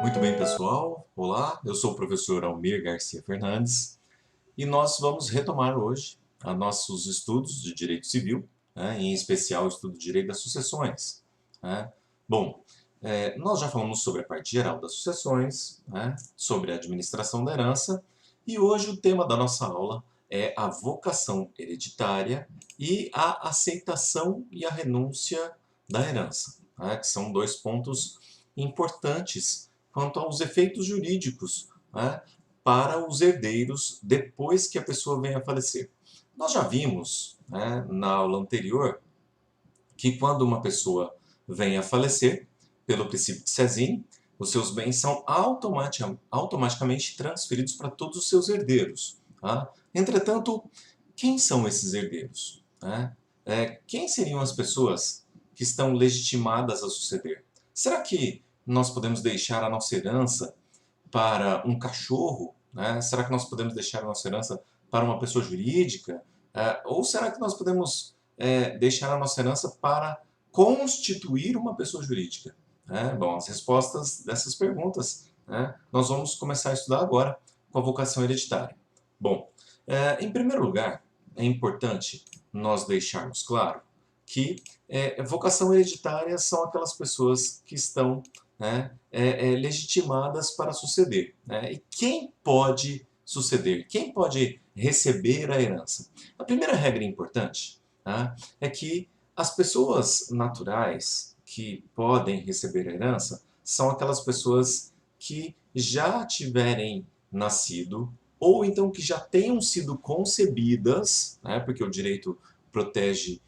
Muito bem, pessoal. Olá, eu sou o professor Almir Garcia Fernandes e nós vamos retomar hoje nossos estudos de Direito Civil, né, em especial o estudo de Direito das Sucessões. Né. Bom, nós já falamos sobre a parte geral das sucessões, né, sobre a administração da herança, e hoje o tema da nossa aula é a vocação hereditária e a aceitação e a renúncia da herança, né, que são dois pontos importantes quanto aos efeitos jurídicos, né, para os herdeiros depois que a pessoa venha a falecer. Nós já vimos, né, na aula anterior, que quando uma pessoa vem a falecer, pelo princípio de Sezin, os seus bens são automaticamente transferidos para todos os seus herdeiros. Tá? Entretanto, quem são esses herdeiros? Né? Quem seriam as pessoas que estão legitimadas a suceder? Será que nós podemos deixar a nossa herança para um cachorro? Né? Será que nós podemos deixar a nossa herança para uma pessoa jurídica? Ou será que nós podemos deixar a nossa herança para constituir uma pessoa jurídica? Bom, as respostas dessas perguntas, né, nós vamos começar a estudar agora com a vocação hereditária. Bom, em primeiro lugar, é importante nós deixarmos claro que vocação hereditária são aquelas pessoas que estão, né, legitimadas para suceder. Né? E quem pode suceder? Quem pode receber a herança? A primeira regra importante, tá, é que as pessoas naturais que podem receber a herança são aquelas pessoas que já tiverem nascido ou então que já tenham sido concebidas, né, porque o direito protege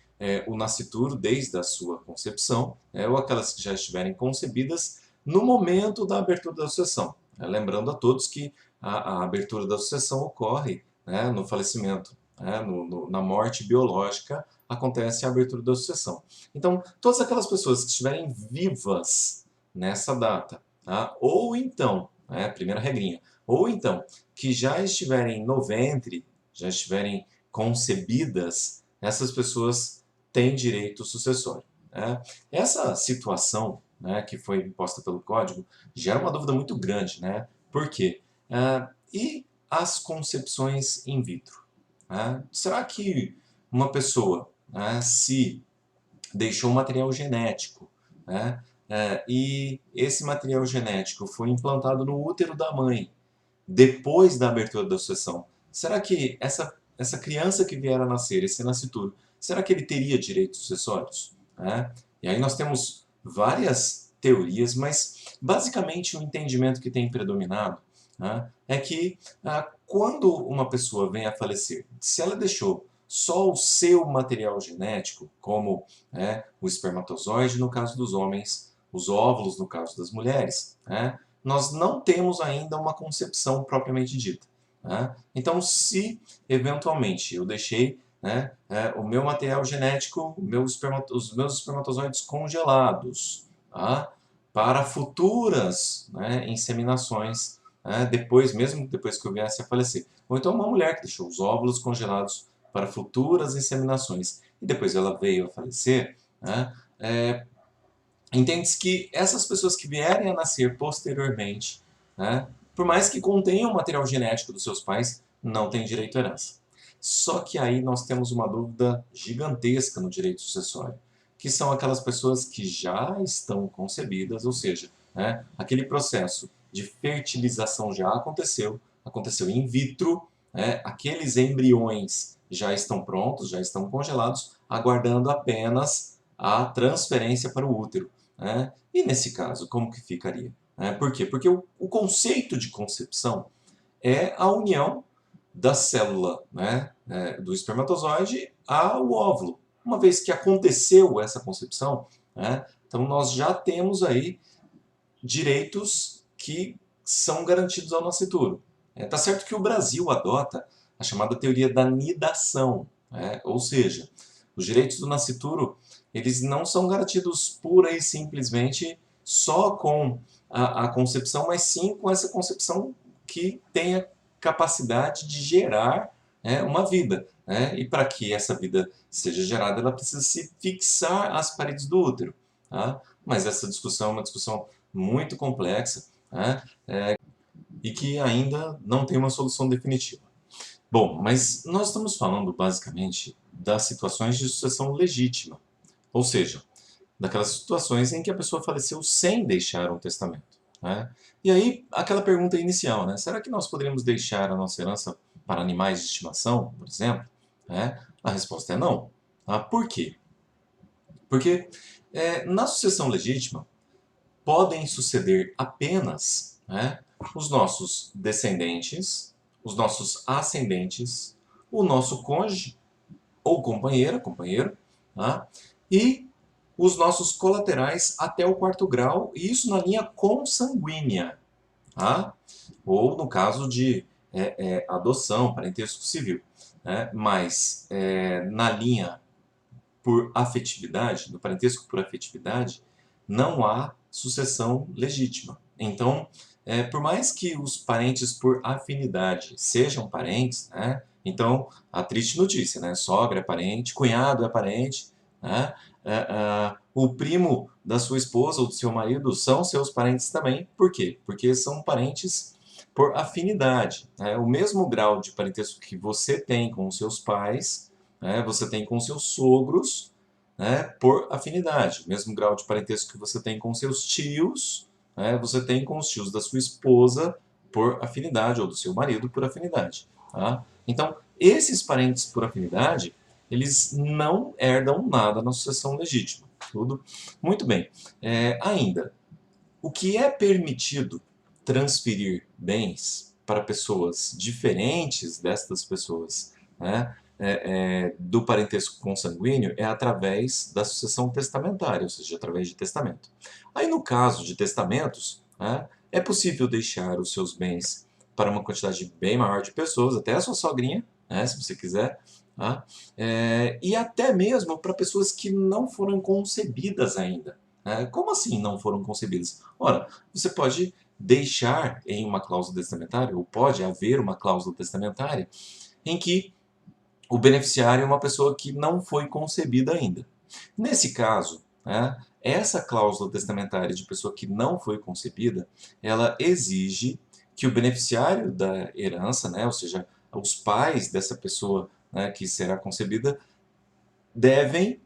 o nascituro desde a sua concepção, ou aquelas que já estiverem concebidas no momento da abertura da sucessão. Lembrando a todos que a abertura da sucessão ocorre, né, no falecimento, né, na morte biológica, acontece a abertura da sucessão. Então, todas aquelas pessoas que estiverem vivas nessa data, tá, ou então, primeira regrinha, ou então, que já estiverem no ventre, já estiverem concebidas, essas pessoas têm direito sucessório. Né? Essa situação, né, que foi imposta pelo Código gera uma dúvida muito grande. Né? Por quê? E as concepções in vitro? Será que uma pessoa, se deixou um material genético, né, e esse material genético foi implantado no útero da mãe depois da abertura da sucessão, será que essa criança que vier a nascer, esse nascituro, será que ele teria direitos sucessórios? E aí nós temos várias teorias, mas basicamente o entendimento que tem predominado, é que quando uma pessoa vem a falecer, se ela deixou só o seu material genético, como o espermatozoide no caso dos homens, os óvulos no caso das mulheres, nós não temos ainda uma concepção propriamente dita. Então, se eventualmente eu deixei o meu material genético, os meus espermatozoides congelados, para futuras inseminações, mesmo depois que eu viesse a falecer. Ou então uma mulher que deixou os óvulos congelados para futuras inseminações e depois ela veio a falecer, entende-se que essas pessoas que vierem a nascer posteriormente, por mais que contenham o material genético dos seus pais, não têm direito à herança. Só que aí nós temos uma dúvida gigantesca no direito sucessório, que são aquelas pessoas que já estão concebidas, ou seja, aquele processo de fertilização já aconteceu in vitro, aqueles embriões já estão prontos, já estão congelados, aguardando apenas a transferência para o útero. E nesse caso, como que ficaria? Por quê? Porque o conceito de concepção é a união da célula do espermatozoide ao óvulo. Uma vez que aconteceu essa concepção, então nós já temos aí direitos que são garantidos ao nascituro. Tá certo que o Brasil adota a chamada teoria da nidação, ou seja, os direitos do nascituro eles não são garantidos pura e simplesmente só com a concepção, mas sim com essa concepção que tenha capacidade de gerar uma vida, né? E para que essa vida seja gerada, ela precisa se fixar às paredes do útero, tá? Mas essa discussão é uma discussão muito complexa, né? E que ainda não tem uma solução definitiva. Bom, mas nós estamos falando basicamente das situações de sucessão legítima, ou seja, daquelas situações em que a pessoa faleceu sem deixar um testamento, né? E aí, aquela pergunta inicial, né? Será que nós poderíamos deixar a nossa herança para animais de estimação, por exemplo? Né? A resposta é não. Tá? Por quê? Porque na sucessão legítima podem suceder apenas, né, os nossos descendentes, os nossos ascendentes, o nosso cônjuge ou companheira, companheiro, tá? E os nossos colaterais até o quarto grau, e isso na linha consanguínea, tá? Ou no caso de adoção, parentesco civil. Né? Mas na linha por afetividade, no parentesco por afetividade, não há sucessão legítima. Então, por mais que os parentes por afinidade sejam parentes, né? Então, a triste notícia, né? Sogra é parente, cunhado é parente, né? O primo da sua esposa ou do seu marido são seus parentes também. Por quê? Porque são parentes por afinidade. Né? O mesmo grau de parentesco que você tem com os seus pais, né? Você tem com os seus sogros, né? Por afinidade. O mesmo grau de parentesco que você tem com seus tios, né? Você tem com os tios da sua esposa por afinidade, ou do seu marido por afinidade. Tá? Então, esses parentes por afinidade, eles não herdam nada na sucessão legítima. Tudo muito bem. Ainda, o que é permitido transferir bens para pessoas diferentes destas pessoas, né, do parentesco consanguíneo é através da sucessão testamentária, ou seja, através de testamento. Aí, no caso de testamentos, né, é possível deixar os seus bens para uma quantidade bem maior de pessoas, até a sua sogrinha, né, se você quiser, tá? E até mesmo para pessoas que não foram concebidas ainda. Como assim não foram concebidas? Ora, você pode deixar em uma cláusula testamentária, ou pode haver uma cláusula testamentária, em que o beneficiário é uma pessoa que não foi concebida ainda. Nesse caso, né, essa cláusula testamentária de pessoa que não foi concebida, ela exige que o beneficiário da herança, né, ou seja, os pais dessa pessoa, né, que será concebida, devem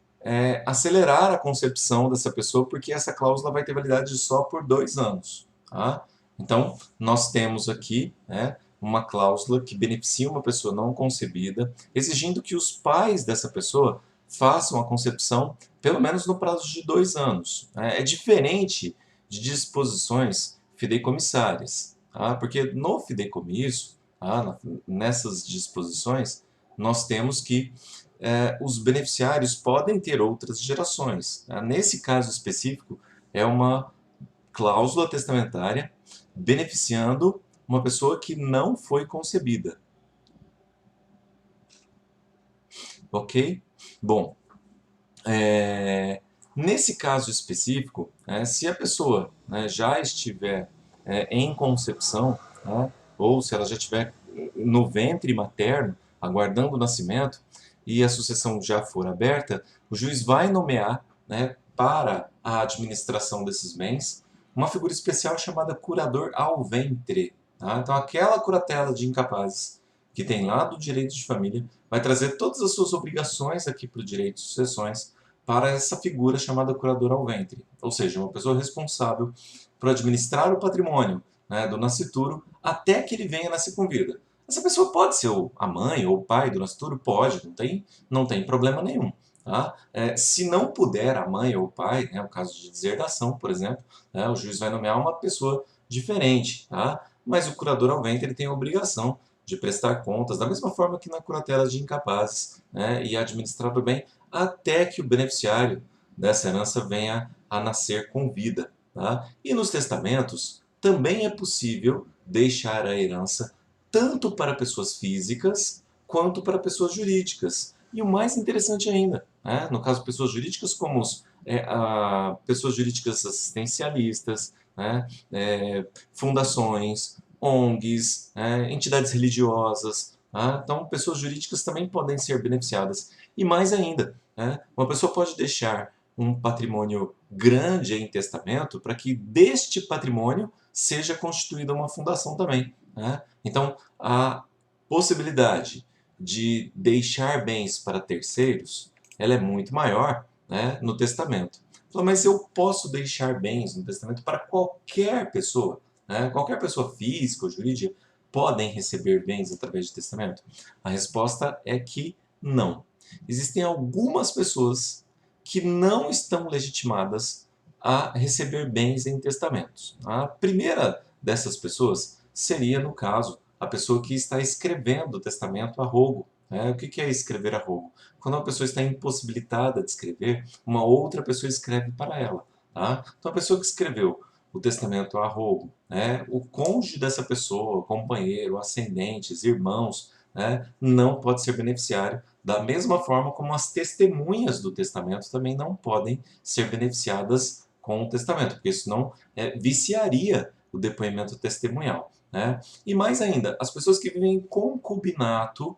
acelerar a concepção dessa pessoa, porque essa cláusula vai ter validade só por 2 anos. Tá? Então, nós temos aqui, né, uma cláusula que beneficia uma pessoa não concebida, exigindo que os pais dessa pessoa façam a concepção pelo menos no prazo de 2 anos. É diferente de disposições fideicomissárias, tá? Porque no fideicomisso, tá, nessas disposições, nós temos que os beneficiários podem ter outras gerações. Tá? Nesse caso específico, é uma cláusula testamentária beneficiando uma pessoa que não foi concebida. Ok? Bom, nesse caso específico, se a pessoa, né, já estiver em concepção, né, ou se ela já estiver no ventre materno, aguardando o nascimento, e a sucessão já for aberta, o juiz vai nomear, né, para a administração desses bens uma figura especial chamada curador ao ventre. Tá? Então, aquela curatela de incapazes que tem lá do direito de família vai trazer todas as suas obrigações aqui para o direito de sucessões para essa figura chamada curador ao ventre, ou seja, uma pessoa responsável por administrar o patrimônio, né, do nascituro até que ele venha a nascer com vida. Essa pessoa pode ser a mãe ou o pai do nascituro? Pode, não tem problema nenhum. Tá? Se não puder a mãe ou o pai, né, o caso de deserdação, por exemplo, né, o juiz vai nomear uma pessoa diferente, tá? Mas o curador ao ventre ele tem a obrigação de prestar contas, da mesma forma que na curatela de incapazes, né, e administrar o bem até que o beneficiário dessa herança venha a nascer com vida. Tá? E nos testamentos também é possível deixar a herança tanto para pessoas físicas quanto para pessoas jurídicas. E o mais interessante ainda, né, no caso de pessoas jurídicas, como pessoas jurídicas assistencialistas, né, fundações, ONGs, entidades religiosas, Tá? Então, pessoas jurídicas também podem ser beneficiadas. E mais ainda, né, uma pessoa pode deixar um patrimônio grande em testamento para que deste patrimônio seja constituída uma fundação também. Né? Então, a possibilidade de deixar bens para terceiros, ela é muito maior, né, no testamento. Mas eu posso deixar bens no testamento para qualquer pessoa, né? Qualquer pessoa física ou jurídica podem receber bens através de testamento? A resposta é que não. Existem algumas pessoas que não estão legitimadas a receber bens em testamentos. A primeira dessas pessoas seria, no caso, a pessoa que está escrevendo o testamento a rogo. O que é escrever a rogo? Quando uma pessoa está impossibilitada de escrever, uma outra pessoa escreve para ela. Tá? Então, a pessoa que escreveu o testamento a rogo, né, o cônjuge dessa pessoa, o companheiro, ascendentes, irmãos, né, não pode ser beneficiário, da mesma forma como as testemunhas do testamento também não podem ser beneficiadas com o testamento, porque senão viciaria o depoimento testemunhal. Né? E mais ainda, as pessoas que vivem em concubinato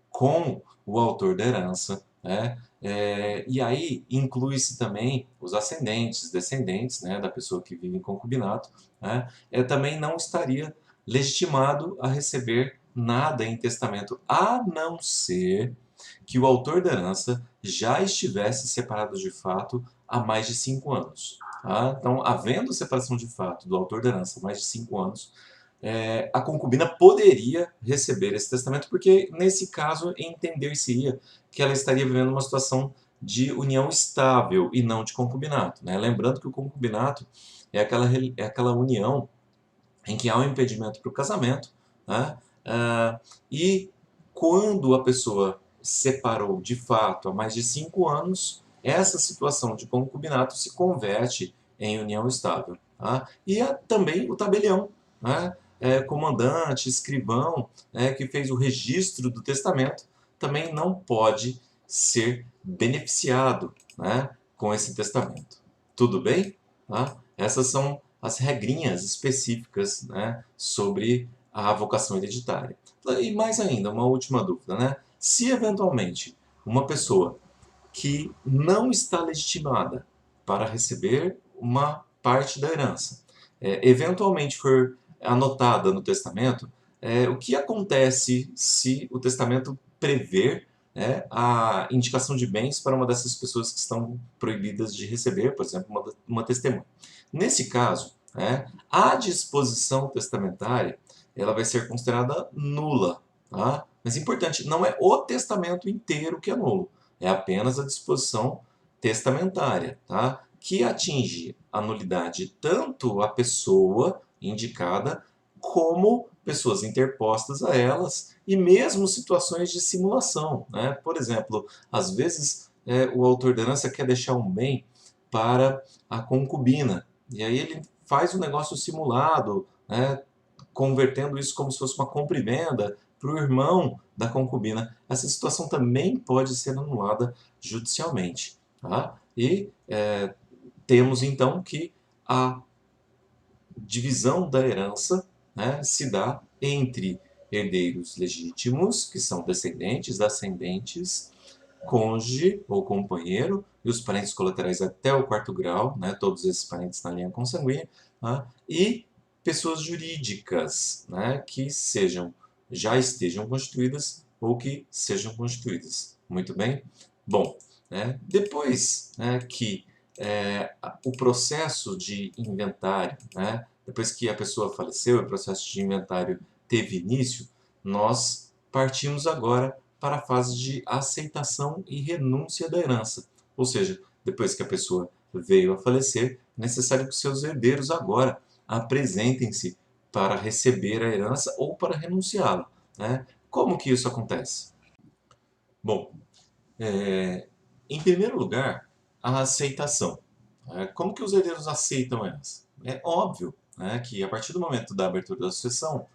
com o autor da herança, né? E aí inclui-se também os ascendentes, descendentes, né, da pessoa que vive em concubinato, né? Também não estaria legitimado a receber nada em testamento, a não ser que o autor da herança já estivesse separado de fato há mais de 5 anos. Tá? Então, havendo separação de fato do autor da herança há mais de 5 anos, a concubina poderia receber esse testamento, porque nesse caso entender-se-ia que ela estaria vivendo uma situação de união estável e não de concubinato. Né? Lembrando que o concubinato é aquela união em que há um impedimento para o casamento, né? E quando a pessoa separou de fato há mais de 5 anos, essa situação de concubinato se converte em união estável. Tá? E há também o tabelião, né? Comandante, escrivão, né, que fez o registro do testamento, também não pode ser beneficiado, né, com esse testamento. Tudo bem? Tá? Essas são as regrinhas específicas, né, sobre a vocação hereditária. E mais ainda, uma última dúvida, né? Se eventualmente uma pessoa que não está legitimada para receber uma parte da herança, eventualmente for anotada no testamento, o que acontece se o testamento prever, né, a indicação de bens para uma dessas pessoas que estão proibidas de receber, por exemplo, uma testemunha? Nesse caso, a disposição testamentária ela vai ser considerada nula. Tá? Mas importante, não é o testamento inteiro que é nulo, é apenas a disposição testamentária, tá? Que atinge a nulidade tanto a pessoa indicada como pessoas interpostas a elas e mesmo situações de simulação. Né? Por exemplo, às vezes o autor da herança quer deixar um bem para a concubina e aí ele faz um negócio simulado, né? Convertendo isso como se fosse uma compra e venda para o irmão da concubina. Essa situação também pode ser anulada judicialmente. Tá? E temos então que a divisão da herança, né, se dá entre herdeiros legítimos, que são descendentes, ascendentes, cônjuge ou companheiro, e os parentes colaterais até o quarto grau, né, todos esses parentes na linha consanguínea, tá? E pessoas jurídicas, né, que já estejam constituídas ou que sejam constituídas. Muito bem? Bom, né, depois, né, que o processo de inventário, né, depois que a pessoa faleceu, o processo de inventário teve início, nós partimos agora para a fase de aceitação e renúncia da herança. Ou seja, depois que a pessoa veio a falecer, é necessário que seus herdeiros agora apresentem-se para receber a herança ou para renunciá-la. Né? Como que isso acontece? Bom, em primeiro lugar, a aceitação. Como que os herdeiros aceitam essa? É óbvio, né, que a partir do momento da abertura da sucessão,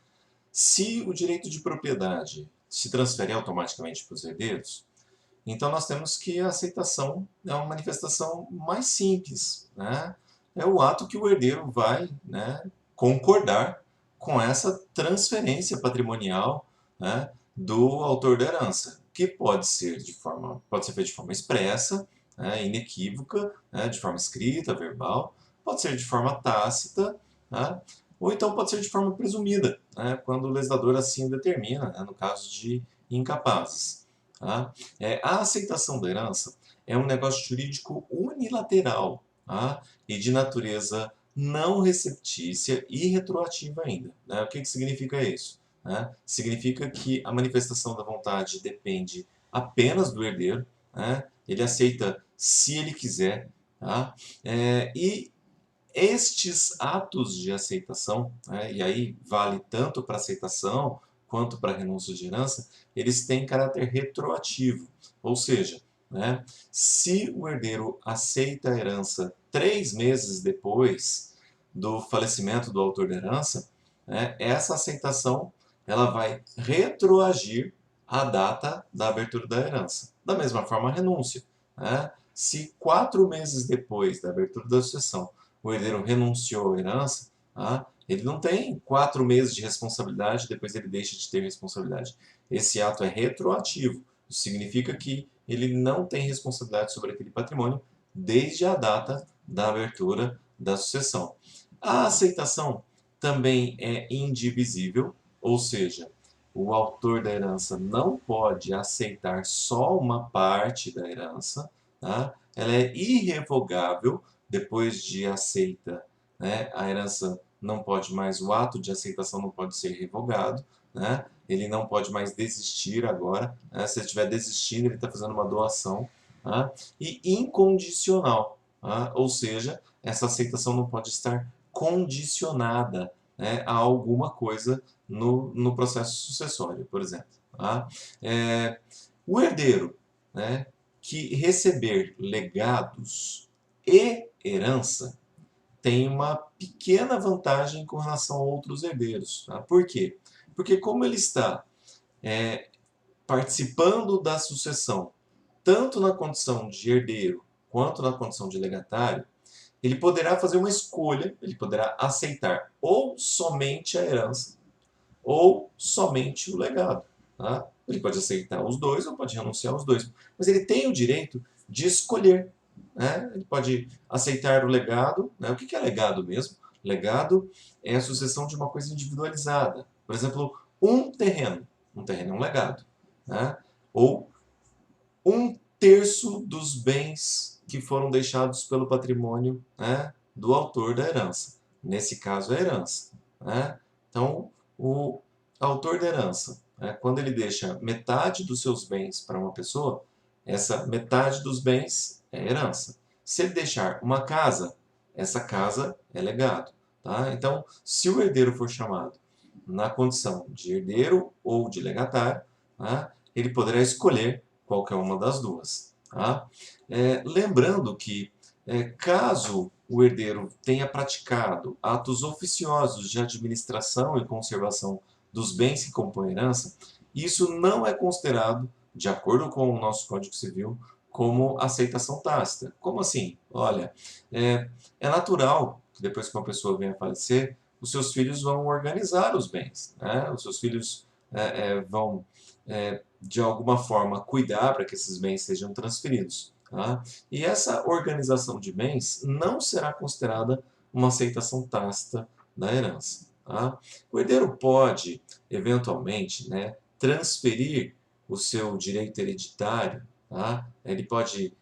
se o direito de propriedade se transfere automaticamente para os herdeiros, então nós temos que a aceitação é uma manifestação mais simples. Né? É o ato que o herdeiro vai, né, concordar com essa transferência patrimonial, né, do autor da herança, que pode ser feito de forma expressa, né, inequívoca, né, de forma escrita, verbal, pode ser de forma tácita, né, ou então pode ser de forma presumida, né, quando o legislador assim o determina, né, no caso de incapazes. Tá? A aceitação da herança é um negócio jurídico unilateral, tá? E de natureza não receptícia e retroativa ainda. Né? O que significa isso? Né? Significa que a manifestação da vontade depende apenas do herdeiro, né? Ele aceita se ele quiser, tá? E estes atos de aceitação, né, e aí vale tanto para aceitação quanto para renúncia de herança, eles têm caráter retroativo, ou seja, né, se o herdeiro aceita a herança 3 meses depois do falecimento do autor da herança, né, essa aceitação ela vai retroagir à data da abertura da herança. Da mesma forma, a renúncia. Né, se 4 meses depois da abertura da sucessão o herdeiro renunciou à herança, tá? Ele não tem 4 meses de responsabilidade, depois ele deixa de ter responsabilidade. Esse ato é retroativo. Isso significa que ele não tem responsabilidade sobre aquele patrimônio desde a data da abertura da sucessão. A aceitação também é indivisível, ou seja, o autor da herança não pode aceitar só uma parte da herança, tá? Ela é irrevogável depois de aceita, né, a herança não pode mais, o ato de aceitação não pode ser revogado, né, ele não pode mais desistir agora, né, se ele estiver desistindo, ele está fazendo uma doação, tá, e incondicional, tá, ou seja, essa aceitação não pode estar condicionada, né, a alguma coisa no processo sucessório, por exemplo. Tá? O herdeiro, né, que receber legados e herança tem uma pequena vantagem com relação a outros herdeiros. Tá? Por quê? Porque como ele está é, participando da sucessão, tanto na condição de herdeiro quanto na condição de legatário, ele poderá fazer uma escolha, ele poderá aceitar ou somente a herança ou somente o legado. Tá? Ele pode aceitar os dois ou pode renunciar aos dois. Mas ele tem o direito de escolher. Né? Ele pode aceitar o legado. Né? O que é legado mesmo? Legado é a sucessão de uma coisa individualizada. Por exemplo, um terreno. Um terreno é um legado. Né? Ou 1/3 dos bens que foram deixados pelo patrimônio, né, do autor da herança. Nesse caso, a herança. Né? Então, o autor da herança, né, quando ele deixa metade dos seus bens para uma pessoa, essa metade dos bens é herança. Se ele deixar uma casa, essa casa é legado. Tá? Então, se o herdeiro for chamado na condição de herdeiro ou de legatário, tá, ele poderá escolher qualquer uma das duas. Tá? Lembrando que, caso o herdeiro tenha praticado atos oficiosos de administração e conservação dos bens que compõem a herança, isso não é considerado, de acordo com o nosso Código Civil, como aceitação tácita. Como assim? Olha, é natural que depois que uma pessoa venha a falecer, os seus filhos vão organizar os bens. Né? Os seus filhos vão, de alguma forma, cuidar para que esses bens sejam transferidos. Tá? E essa organização de bens não será considerada uma aceitação tácita da herança. Tá? O herdeiro pode, eventualmente, né, transferir o seu direito hereditário, tá? Ele pode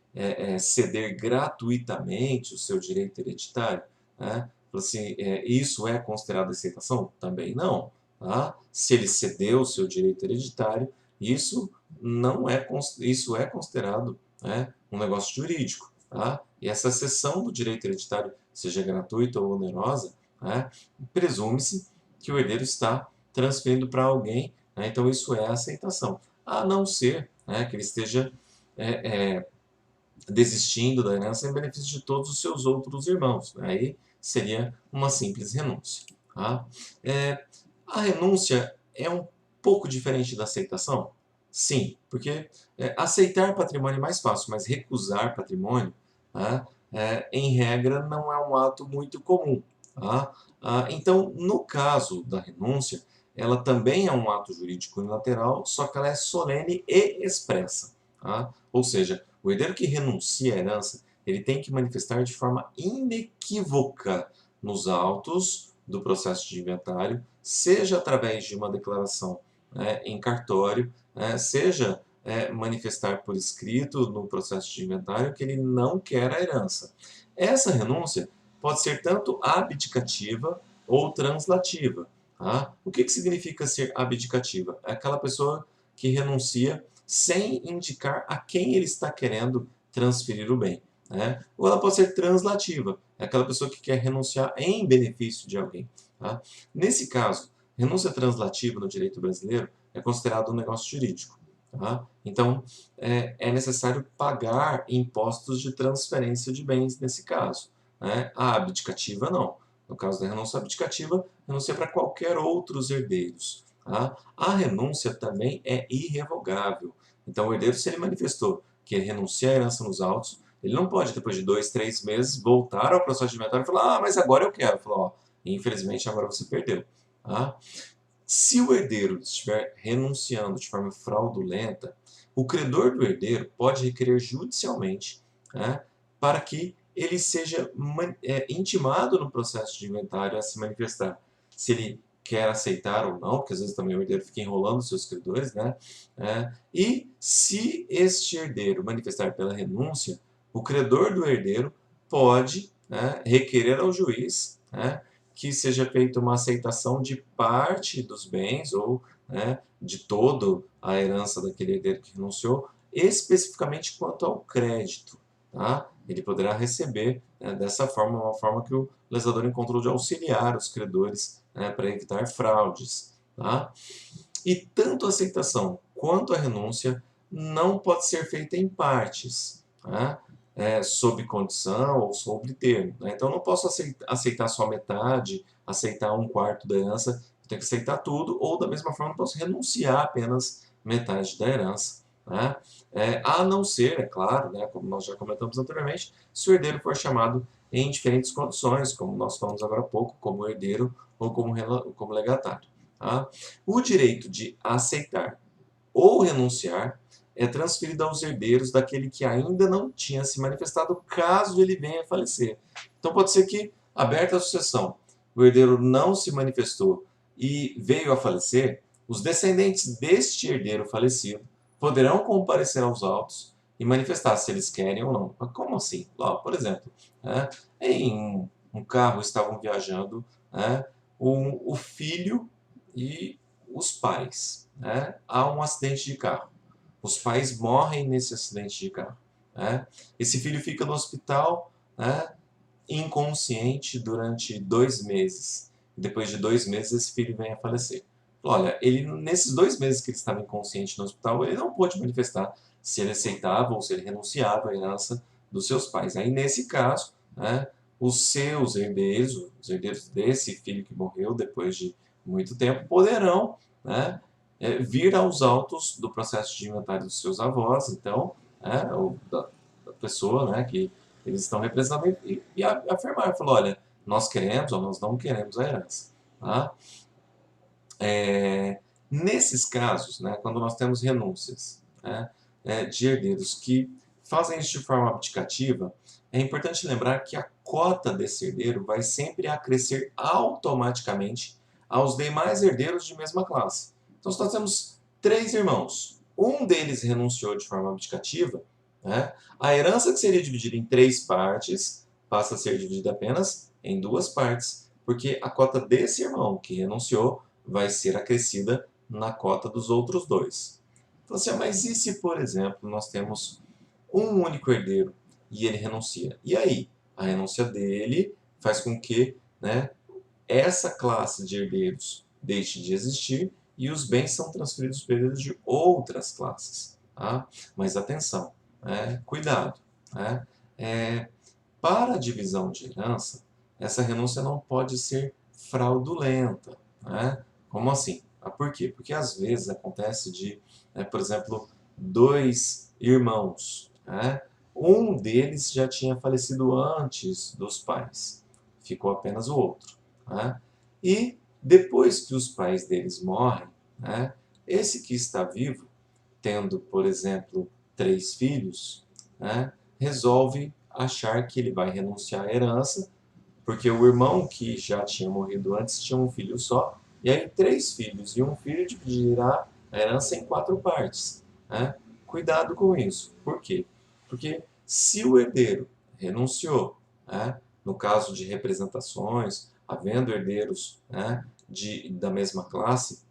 ceder gratuitamente o seu direito hereditário. Né? Assim, isso é considerado aceitação? Também não. Tá? Se ele cedeu o seu direito hereditário, isso não é, isso é considerado, né, um negócio jurídico. Tá? E essa cessão do direito hereditário, seja gratuita ou onerosa, né, presume-se que o herdeiro está transferindo para alguém, né, então isso é aceitação. A não ser, né, que ele esteja desistindo da herança em benefício de todos os seus outros irmãos. Aí seria uma simples renúncia. Tá? A renúncia é um pouco diferente da aceitação? Sim, porque aceitar patrimônio é mais fácil, mas recusar patrimônio, tá, em regra, não é um ato muito comum. Tá? Então, no caso da renúncia, ela também é um ato jurídico unilateral, só que ela é solene e expressa. Tá? Ou seja, o herdeiro que renuncia à herança, ele tem que manifestar de forma inequívoca nos autos do processo de inventário, seja através de uma declaração, né, em cartório, né, seja manifestar por escrito no processo de inventário que ele não quer a herança. Essa renúncia pode ser tanto abdicativa ou translativa. Tá? O que significa ser abdicativa? É aquela pessoa que renuncia sem indicar a quem ele está querendo transferir o bem. Né? Ou ela pode ser translativa, é aquela pessoa que quer renunciar em benefício de alguém. Tá? Nesse caso, renúncia translativa no direito brasileiro é considerado um negócio jurídico. Tá? Então, é necessário pagar impostos de transferência de bens nesse caso. Né? A abdicativa não. No caso da renúncia abdicativa, renuncia para qualquer outros herdeiros. Tá? A renúncia também é irrevogável. Então, o herdeiro, se ele manifestou que ele renuncia à herança nos autos, ele não pode, depois de 2, 3 meses, voltar ao processo de inventário e falar: ah, mas agora eu quero. Falar: ó, infelizmente agora você perdeu. Tá? Se o herdeiro estiver renunciando de forma fraudulenta, o credor do herdeiro pode requerer judicialmente, né, para que ele seja intimado no processo de inventário a se manifestar. Se ele quer aceitar ou não, porque às vezes também o herdeiro fica enrolando seus credores, né? E se este herdeiro manifestar pela renúncia, o credor do herdeiro pode, né, requerer ao juiz, né, que seja feita uma aceitação de parte dos bens ou, né, de toda a herança daquele herdeiro que renunciou, especificamente quanto ao crédito. Tá? Ele poderá receber, né, dessa forma, uma forma que o legislador encontrou de auxiliar os credores, né, para evitar fraudes. Tá? E tanto a aceitação quanto a renúncia não pode ser feita em partes, tá? Sob condição ou sob termo. Né? Então, eu não posso aceitar só metade, aceitar um quarto da herança, eu tenho que aceitar tudo, ou da mesma forma, eu posso renunciar apenas metade da herança. Né? A não ser, é claro, né, como nós já comentamos anteriormente, se o herdeiro for chamado em diferentes condições, como nós falamos agora há pouco, como herdeiro ou como legatário. Tá? O direito de aceitar ou renunciar é transferido aos herdeiros daquele que ainda não tinha se manifestado, caso ele venha a falecer. Então pode ser que, aberta a sucessão, o herdeiro não se manifestou e veio a falecer, os descendentes deste herdeiro falecido poderão comparecer aos autos e manifestar se eles querem ou não. Mas como assim? Por exemplo, né, em um carro estavam viajando, né, o filho e os pais. Né? Há um acidente de carro. Os pais morrem nesse acidente de carro. Né? Esse filho fica no hospital, né, inconsciente durante 2 meses. Depois de 2 meses, esse filho vem a falecer. Olha, ele, nesses 2 meses que ele estava inconsciente no hospital, ele não pôde manifestar se ele aceitava ou se ele renunciava à herança dos seus pais. Aí, nesse caso, né, os seus herdeiros, os herdeiros desse filho que morreu depois de muito tempo, poderão, né, vir aos autos do processo de inventário dos seus avós, então, ou da pessoa, né, que eles estão representando e afirmar, falou: olha, nós queremos ou nós não queremos a herança. Tá? Nesses casos, né, quando nós temos renúncias, né, de herdeiros que fazem isso de forma abdicativa, é importante lembrar que a cota desse herdeiro vai sempre acrescer automaticamente aos demais herdeiros de mesma classe. Então, se nós temos 3 irmãos, um deles renunciou de forma abdicativa, né, a herança que seria dividida em 3 partes passa a ser dividida apenas em 2 partes, porque a cota desse irmão que renunciou vai ser acrescida na cota dos outros 2. Então, assim, mas e se, por exemplo, nós temos um único herdeiro e ele renuncia? E aí? A renúncia dele faz com que, né, essa classe de herdeiros deixe de existir e os bens são transferidos para herdeiros de outras classes. Tá? Mas atenção, cuidado. Né? Para a divisão de herança, essa renúncia não pode ser fraudulenta. Né? Como assim? Por quê? Porque às vezes acontece de, por exemplo, 2 irmãos. Né? Um deles já tinha falecido antes dos pais, ficou apenas o outro. Né? E Depois que os pais deles morrem, né, esse que está vivo, tendo, por exemplo, 3 filhos, né, resolve achar que ele vai renunciar à herança, porque o irmão que já tinha morrido antes tinha um filho só, e aí 3 filhos e um filho dividirá a herança em 4 partes. Né? Cuidado com isso. Por quê? Porque se o herdeiro renunciou, né, no caso de representações, havendo herdeiros, né, da mesma classe,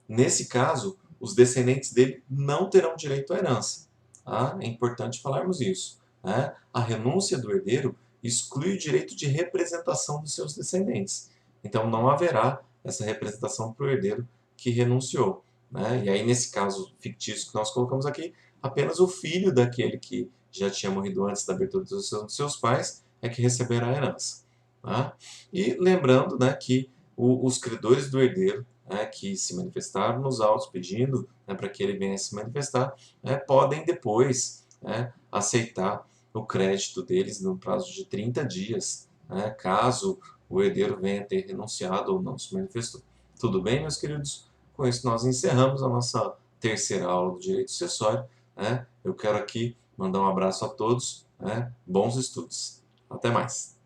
nesse caso, os descendentes dele não terão direito à herança. Tá? É importante falarmos isso. Né? A renúncia do herdeiro exclui o direito de representação dos seus descendentes. Então, não haverá essa representação para o herdeiro que renunciou. Né? E aí, nesse caso fictício que nós colocamos aqui, apenas o filho daquele que já tinha morrido antes da abertura dos seus pais é que receberá a herança. Tá? E lembrando, né, que os credores do herdeiro, né, que se manifestaram nos autos pedindo, né, para que ele venha se manifestar, né, podem depois, né, aceitar o crédito deles no prazo de 30 dias, né, caso o herdeiro venha ter renunciado ou não se manifestou. Tudo bem, meus queridos? Com isso nós encerramos a nossa terceira aula do direito sucessório. Né? Eu quero aqui mandar um abraço a todos, né? Bons estudos. Até mais.